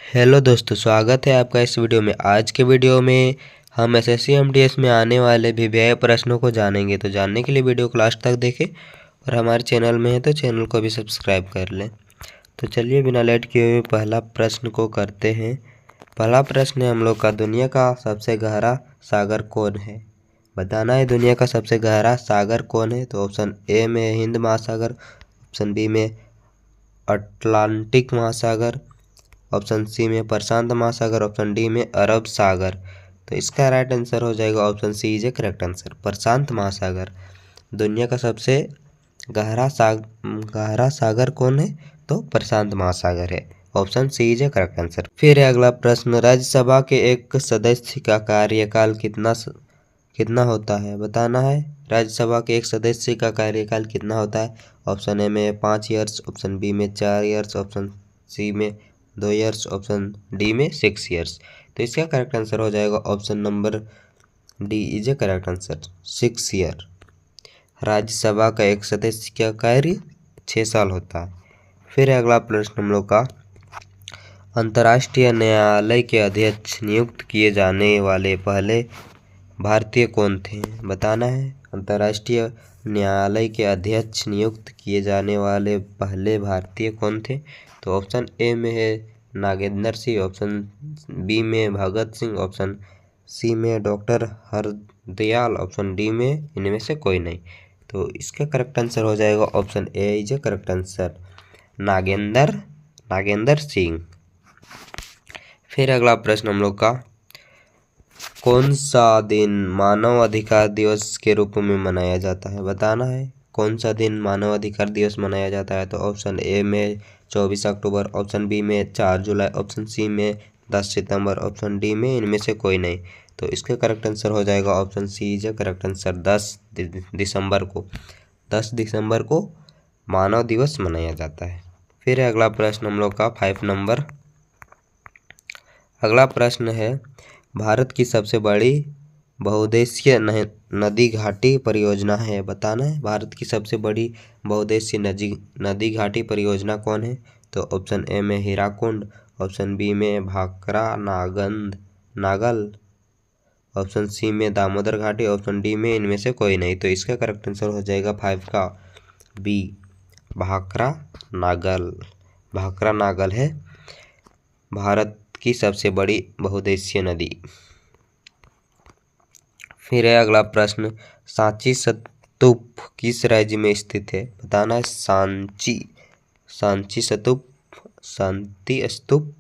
Hello दोस्तों, स्वागत है आपका इस वीडियो में। आज के वीडियो में हम एसएससी एमटीएस में आने वाले विभिन्न प्रश्नों को जानेंगे। तो जानने के लिए वीडियो को लास्ट तक देखें और हमारे चैनल में है तो चैनल को भी सब्सक्राइब कर लें। तो चलिए बिना लेट किए हुए पहला प्रश्न को करते हैं। पहला प्रश्न है हम लोग का, दुनिया का सबसे गहरा सागर कौन है? बताना है दुनिया का सबसे गहरा सागर कौन है। तो ऑप्शन ए में हिंद महासागर, ऑप्शन बी में अटलांटिक महासागर, ऑप्शन सी में प्रशांत महासागर, ऑप्शन डी में अरब सागर। तो इसका राइट आंसर हो जाएगा option C is a correct answer, प्रशांत महासागर। दुनिया का सबसे गहरा सागर कौन है? तो प्रशांत महासागर है। Option C is a correct answer. फिर है अगला प्रश्न, राज्यसभा के एक सदस्य का कार्यकाल कितना होता है? बताना है राज्यसभा के एक सदस्य का कार्यकाल कितना होता है। ऑप्शन ए में 5 ईयर्स, ऑप्शन बी में 4 ईयर्स, ऑप्शन सी में 2 ईयर्स, ऑप्शन डी में 6 ईयर्स। तो इसका करेक्ट आंसर हो जाएगा option number D is a correct answer, 6 year. Rajya Sabha का एक सदस्य का कार्य 6 साल होता है। फिर अगला प्रश्न हम लोग का, अंतर्राष्ट्रीय न्यायालय के अध्यक्ष नियुक्त किए जाने वाले पहले भारतीय कौन थे? बताना है अंतर्राष्ट्रीय न्यायालय के अध्यक्ष नियुक्त किए जाने वाले पहले भारतीय कौन थे? तो ऑप्शन ए में है नागेंद्र सिंह, ऑप्शन बी में भगत सिंह, ऑप्शन सी में डॉक्टर हरदयाल, ऑप्शन डी में इनमें से कोई नहीं। तो इसका करेक्ट आंसर हो जाएगा option A is a correct answer, Nagendra Singh. फिर अगला प्रश्न हम लोग का, कौन सा दिन मानव अधिकार दिवस के रूप में मनाया जाता है? बताना है कौन सा दिन मानव अधिकार दिवस मनाया जाता है। तो ऑप्शन ए में 24 अक्टूबर, ऑप्शन बी में 4 जुलाई, ऑप्शन सी में 10 सितंबर, ऑप्शन डी में इनमें से कोई नहीं। तो इसका करेक्ट आंसर हो जाएगा option C is correct answer, 10 दिसंबर को मानव दिवस मनाया जाता है। फिर अगला प्रश्न हम लोग का 5 नंबर। अगला प्रश्न है, भारत की सबसे बड़ी बहुउद्देशीय नदी घाटी परियोजना है? बताना है भारत की सबसे बड़ी बहुउद्देशीय नदी घाटी परियोजना कौन है? तो ऑप्शन ए में हीराकुंड, ऑप्शन बी में भाखरा नागल, ऑप्शन सी में दामोदर घाटी, ऑप्शन डी में इनमें से कोई नहीं। तो इसका करेक्ट आंसर हो जाएगा 5 का बी, भाखरा नागल है भारत की सबसे बड़ी बहुउद्देशीय नदी। फिर है अगला प्रश्न, सांची स्तूप किस राज्य में स्थित है? बताना है सांची स्तूप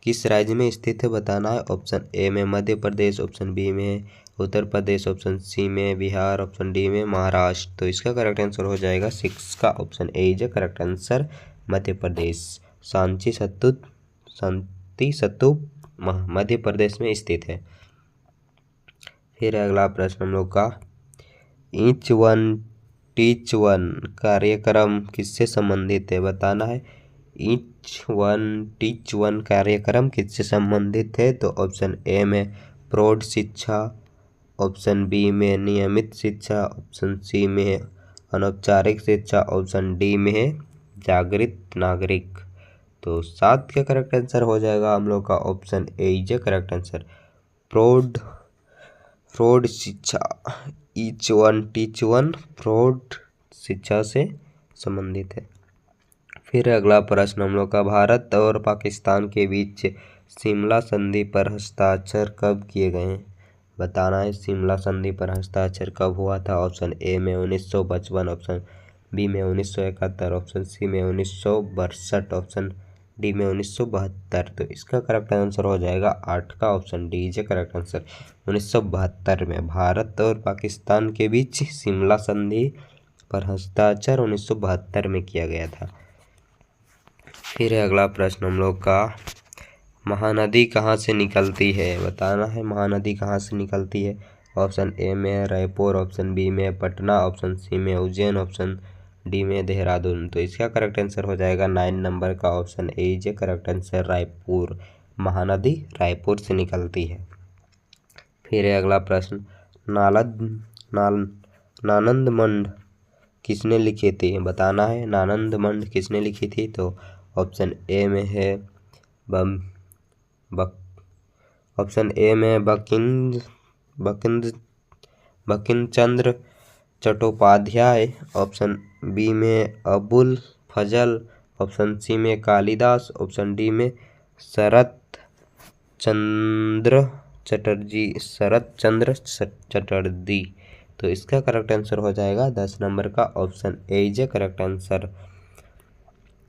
किस राज्य में स्थित है? बताना है ऑप्शन ए में मध्य प्रदेश, ऑप्शन बी में उत्तर प्रदेश, ऑप्शन सी में बिहार, ऑप्शन डी में महाराष्ट्र। तो इसका करेक्ट आंसर हो जाएगा 6 का option A is correct answer, Madhya Pradesh. Sanchi स्तूप मध्य प्रदेश में स्थित है। फिर अगला प्रश्न हम लोग का, ईच वन टीच वन कार्यक्रम किससे संबंधित है? बताना है ईच वन टीच वन कार्यक्रम किससे संबंधित है। तो ऑप्शन ए में प्रौढ़ शिक्षा, ऑप्शन बी में नियमित शिक्षा, ऑप्शन सी में अनौपचारिक शिक्षा, ऑप्शन डी में है जागृत नागरिक। तो 7 का करेक्ट आंसर हो जाएगा हम लोग का option A is correct answer, प्रौढ़ शिक्षा। ईच वन टीच वन प्रौढ़ शिक्षा से संबंधित है। फिर अगला प्रश्न हम लोग का, भारत और पाकिस्तान के बीच शिमला संधि पर हस्ताक्षर कब किए गए हैं? बताना है शिमला संधि पर हस्ताक्षर कब हुआ था। ऑप्शन ए में 1955, ऑप्शन बी में 1971, ऑप्शन सी में 1962, ऑप्शन डी में 1972। तो इसका करेक्ट आंसर हो जाएगा 8 का option D is correct answer, 1972 में भारत और पाकिस्तान के बीच शिमला संधि पर हस्ताक्षर 1972 में किया गया था। फिर अगला प्रश्न हम लोग का, महानदी कहाँ से निकलती है? बताना है महानदी कहाँ से निकलती है। ऑप्शन ए में रायपुर, ऑप्शन बी में पटना, ऑप्शन सी में उज्जैन, ऑप्शन डी में देहरादून। तो इसका करेक्ट आंसर हो जाएगा 9 नंबर का option A is correct answer, Raipur. Mahanadi Raipur से निकलती है। फिर है अगला प्रश्न, नालंद मंड किसने लिखी थी? बताना है नालंद मंड किसने लिखी थी। तो ऑप्शन ए में है ऑप्शन ए में बंकिम चंद्र चट्टोपाध्याय, ऑप्शन बी में अबुल फजल, ऑप्शन सी में कालिदास, ऑप्शन डी में शरत चंद्र चटर्जी। तो इसका करेक्ट आंसर हो जाएगा 10 नंबर का option A is correct answer.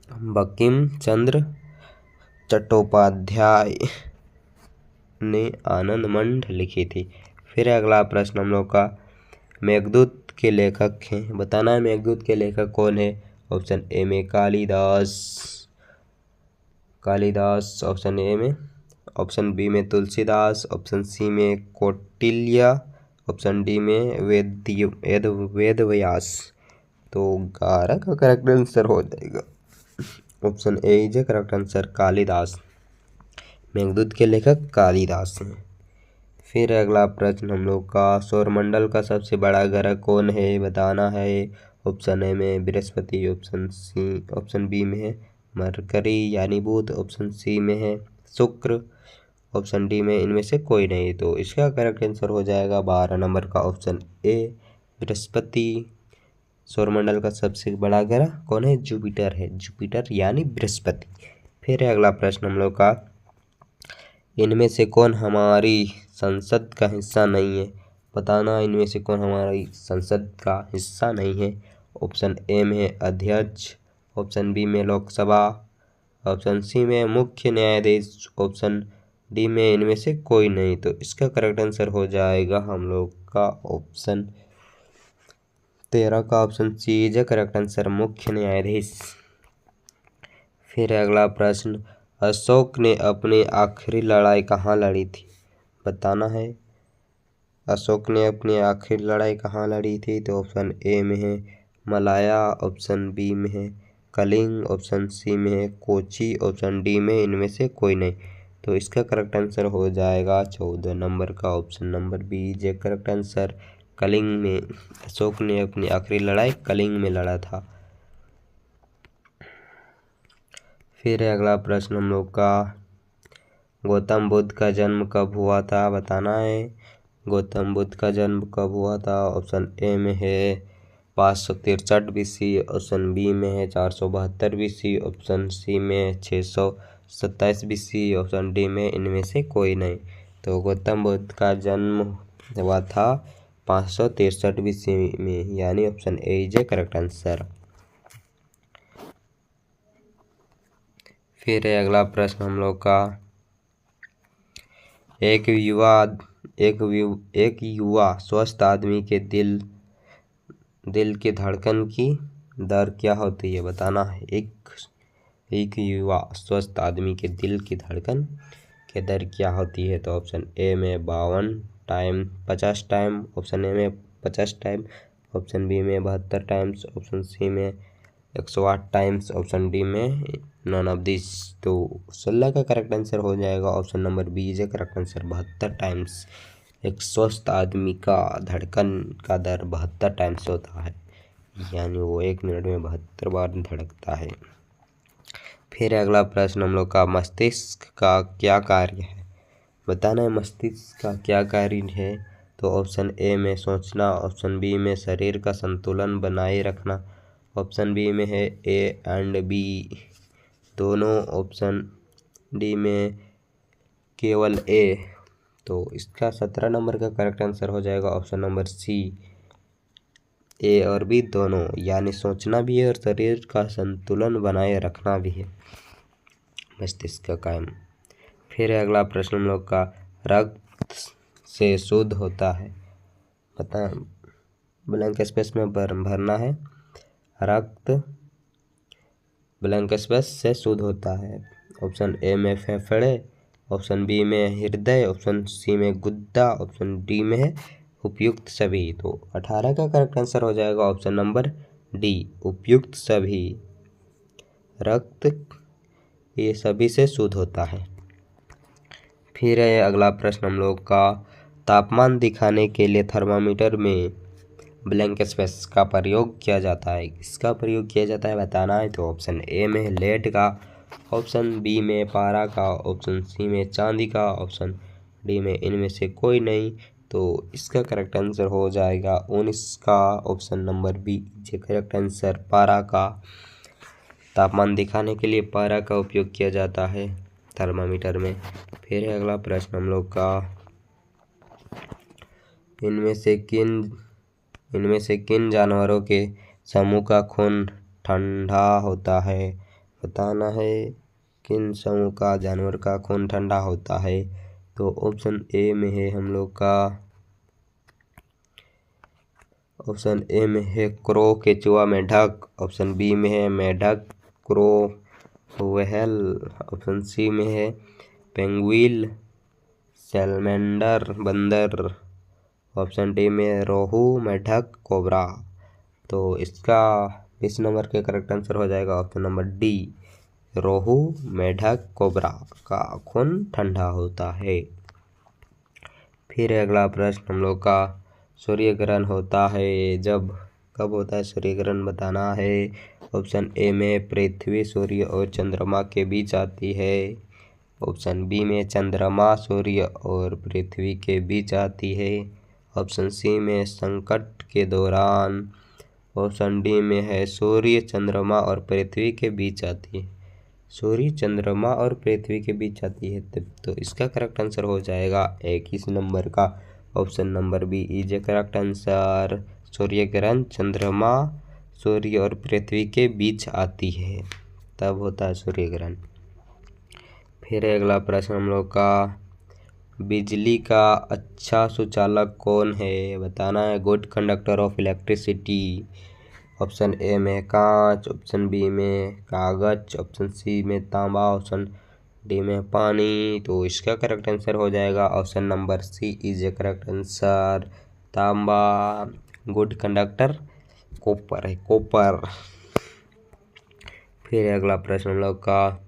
Bankim Chandra Chattopadhyay ने आनंद मंडल लिखी थी। फिर अगला प्रश्न हम लोग का, मेघदूत के लेखक हैं, बताना है मेघदूत के लेखक कौन है। ऑप्शन ए में कालिदास, ऑप्शन ए में, ऑप्शन बी में तुलसीदास, ऑप्शन सी में कौटिल्य, ऑप्शन डी में वेदव्यास। तो 11 का करेक्ट आंसर हो जाएगा option A is correct answer, Kalidas. Meghdoot के लेखक कालिदास हैं। फिर अगला प्रश्न हम लोग का, सौरमंडल का सबसे बड़ा ग्रह कौन है, बताना है। ऑप्शन ए में बृहस्पति, ऑप्शन बी में है मरकरी यानी बुध, ऑप्शन सी में है शुक्र, ऑप्शन डी में इनमें से कोई नहीं। तो इसका करेक्ट आंसर हो जाएगा 12 नंबर का ऑप्शन ए बृहस्पति। सौरमंडल का सबसे बड़ा ग्रह कौन है, जुपिटर है, जुपिटर यानी बृहस्पति। फिर अगला प्रश्न हम लोग का, इनमें से कौन हमारी संसद का हिस्सा नहीं है, बताना इनमें से कौन हमारी संसद का हिस्सा नहीं है। ऑप्शन ए में अध्यक्ष, ऑप्शन बी में लोकसभा, ऑप्शन सी में मुख्य न्यायाधीश, ऑप्शन डी में इनमें से कोई नहीं। तो इसका करेक्ट आंसर हो जाएगा हम लोग का ऑप्शन 13 का option C is correct answer, मुख्य न्यायाधीश। फिर अगला प्रश्न, अशोक ने अपनी आखिरी लड़ाई कहाँ लड़ी थी, बताना है। अशोक ने अपनी आखिरी लड़ाई कहाँ लड़ी थी। तो ऑप्शन ए में है मलाया, ऑप्शन बी में है कलिंग, ऑप्शन सी में है कोची, ऑप्शन डी में इनमें से कोई नहीं। तो इसका करेक्ट आंसर हो जाएगा 14 नंबर का option number B is correct answer, Kalinga में। अशोक ने अपनी आखिरी लड़ाई कलिंग में लड़ा था। फिर अगला प्रश्न हम लोग का, गौतम बुद्ध का जन्म कब हुआ था, बताना है। गौतम बुद्ध का जन्म कब हुआ था। ऑप्शन ए में है 563 BC, ऑप्शन बी में है 472 BC, ऑप्शन सी में 627 BC, ऑप्शन डी में इनमें से कोई नहीं। तो गौतम बुद्ध का जन्म हुआ था 563 BC में, यानी option A is correct answer. फिर अगला प्रश्न हम लोग का, एक युवा स्वस्थ आदमी के दिल की धड़कन की दर क्या होती है, बताना है। एक युवा स्वस्थ आदमी के दिल की धड़कन की दर क्या होती है। तो ऑप्शन ए में 50 टाइम, ऑप्शन ए में 50 टाइम, ऑप्शन बी में 72 टाइम्स, ऑप्शन सी में 108 टाइम्स, ऑप्शन डी में नॉन ऑफ दिस। तो 16 का करेक्ट आंसर हो जाएगा option number B is correct answer, 72 times. एक स्वस्थ आदमी का धड़कन का दर 72 टाइम्स होता है, यानी वो 1 मिनट में 72 बार धड़कता है। फिर अगला प्रश्न हम लोग का, मस्तिष्क का क्या कार्य है, बताना है मस्तिष्क का क्या कार्य है। तो ऑप्शन ए में सोचना, ऑप्शन बी में शरीर का संतुलन बनाए रखना, ऑप्शन बी में है ए एंड बी दोनों, ऑप्शन डी में केवल ए। तो इसका 17 नंबर का करेक्ट आंसर हो जाएगा ऑप्शन नंबर सी, ए और बी दोनों, यानी सोचना भी है और शरीर का संतुलन बनाए रखना भी है मस्तिष्क का काम। फिर अगला प्रश्न हम लोग का, रक्त से शुद्ध होता है, पता ब्लैंक स्पेस में भरना है। रक्त ब्लैंक स्पेस से शुद्ध होता है। ऑप्शन ए में फेफड़े, ऑप्शन बी में हृदय, ऑप्शन सी में गुद्दा, ऑप्शन डी में है उपयुक्त सभी। तो 18 का करेक्ट आंसर हो जाएगा ऑप्शन नंबर डी, उपयुक्त सभी। रक्त ये सभी से शुद्ध होता है। फिर है अगला प्रश्न हम लोग का, तापमान दिखाने के लिए थर्मामीटर में ब्लैंक स्पेस का प्रयोग किया जाता है, इसका प्रयोग किया जाता है, बताना है। तो ऑप्शन ए में है लेड का, ऑप्शन बी में पारा का, ऑप्शन सी में चांदी का, ऑप्शन डी में इनमें से कोई नहीं। तो इसका करेक्ट आंसर हो जाएगा 19 का option number B is correct answer, पारा का। तापमान दिखाने के लिए पारा का उपयोग किया जाता है थर्मामीटर में। फिर है अगला प्रश्न हम लोग का, इनमें से किन जानवरों के समूह का खून ठंडा होता है? बताना है किन समूह का जानवर का खून ठंडा होता है। तो ऑप्शन ए में है हम लोग का, ऑप्शन ए में है क्रो केचुआ मेंढक, ऑप्शन बी में है मेंढक क्रो व्हेल, ऑप्शन सी में है पेंगुइन सैलमेंडर बंदर, ऑप्शन डी में रोहू मेंढक कोबरा। तो इसका 20 नंबर के करेक्ट आंसर हो जाएगा ऑप्शन नंबर डी, रोहू मेंढक कोबरा का खून ठंडा होता है। फिर अगला प्रश्न हम लोग का, सूर्य ग्रहण होता है जब, कब होता है सूर्य ग्रहण बताना है। ऑप्शन ए में पृथ्वी सूर्य और चंद्रमा के बीच आती है, ऑप्शन बी में चंद्रमा सूर्य और पृथ्वी के बीच आती है, ऑप्शन सी में संकट के दौरान, ऑप्शन डी में है सूर्य चंद्रमा और पृथ्वी के बीच आती है। सूर्य चंद्रमा और पृथ्वी के बीच आती है तो इसका करेक्ट आंसर हो जाएगा 21 नंबर का option number B is a correct answer. सूर्य ग्रहण चंद्रमा सूर्य और पृथ्वी के बीच आती है, तब होता है सूर्य ग्रहण। फिर अगला प्रश्न हम लोग का, बिजली का अच्छा सुचालक कौन है? बताना है good conductor of electricity. Option A में कांच, ऑप्शन बी में कागज, ऑप्शन सी में तांबा, ऑप्शन डी में पानी। तो इसका करेक्ट आंसर हो जाएगा option number C is a correct answer, तांबा। गुड कंडक्टर कॉपर है, कॉपर। फिर अगला प्रश्न हम लोग का,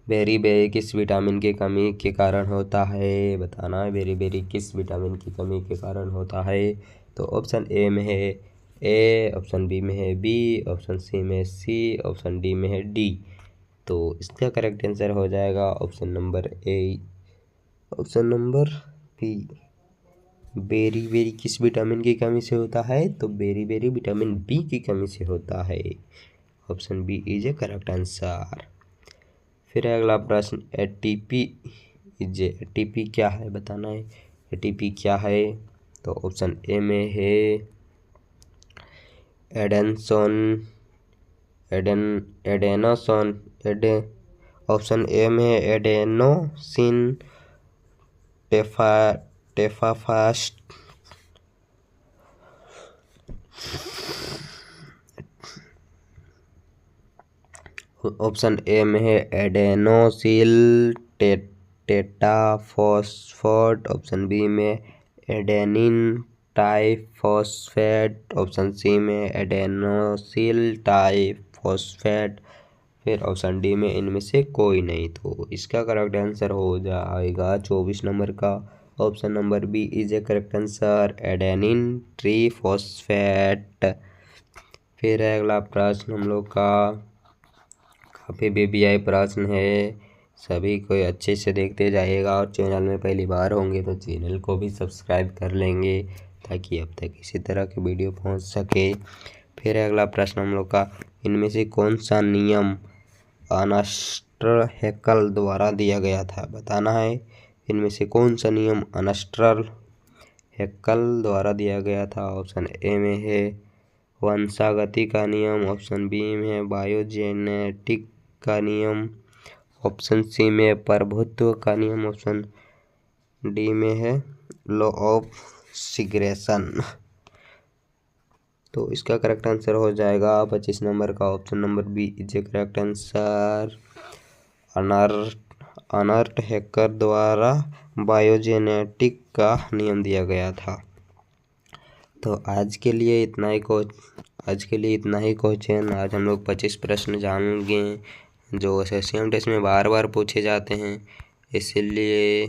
बेरी बेरी किस विटामिन की कमी के कारण होता है? बताना है बेरी बेरी किस विटामिन की कमी के कारण होता है। तो ऑप्शन ए में है ए, ऑप्शन बी में है बी, ऑप्शन सी में सी, ऑप्शन डी में है डी। तो इसका करेक्ट आंसर हो जाएगा option number A, option number B. Beriberi किस विटामिन की कमी से होता है? तो बेरी बेरी विटामिन बी की कमी से होता है, option B is a correct answer. फिर अगला प्रश्न, एटीपी क्या है? बताना है एटीपी क्या है। तो ऑप्शन ए में है ऑप्शन ए में है एडेनोसिन टेफाफास्ट, ऑप्शन ए में है एडेनोसिल टेटाफॉस्फेट, ऑप्शन बी में एडेनिन टाइफॉस्फेट, ऑप्शन सी में एडेनोसिल टाइफॉस्फेट, फिर ऑप्शन डी में इनमें से कोई नहीं। तो इसका करेक्ट आंसर हो जाएगा 24 नंबर का option number B is a correct answer, adenine triphosphate. फिर अगला प्रश्न हम लोग का काफ़ी बीबीआई प्रश्न है, सभी को अच्छे से देखते जाइएगा और चैनल में पहली बार होंगे तो चैनल को भी सब्सक्राइब कर लेंगे ताकि अब तक इसी तरह की वीडियो पहुंच सके। फिर अगला प्रश्न हम लोग का, इनमें से कौन सा नियम अर्नस्ट हैकेल द्वारा दिया गया था? बताना है इनमें से कौन सा नियम अर्नस्ट हैकेल द्वारा दिया गया था। ऑप्शन ए में है वंशागति का नियम, ऑप्शन बी में है बायोजेनेटिक का नियम, ऑप्शन सी में प्रभुत्व का नियम, ऑप्शन डी में है लॉ ऑफ सीग्रेशन। तो इसका करेक्ट आंसर हो जाएगा 25 नंबर का option number B is a correct answer, Ernst Haeckel द्वारा बायोजेनेटिक का नियम दिया गया था। तो आज के लिए इतना ही क्वेश्चन। आज हम लोग 25 प्रश्न जानेंगे जो एसएससी एमटीएस में बार बार पूछे जाते हैं, इसलिए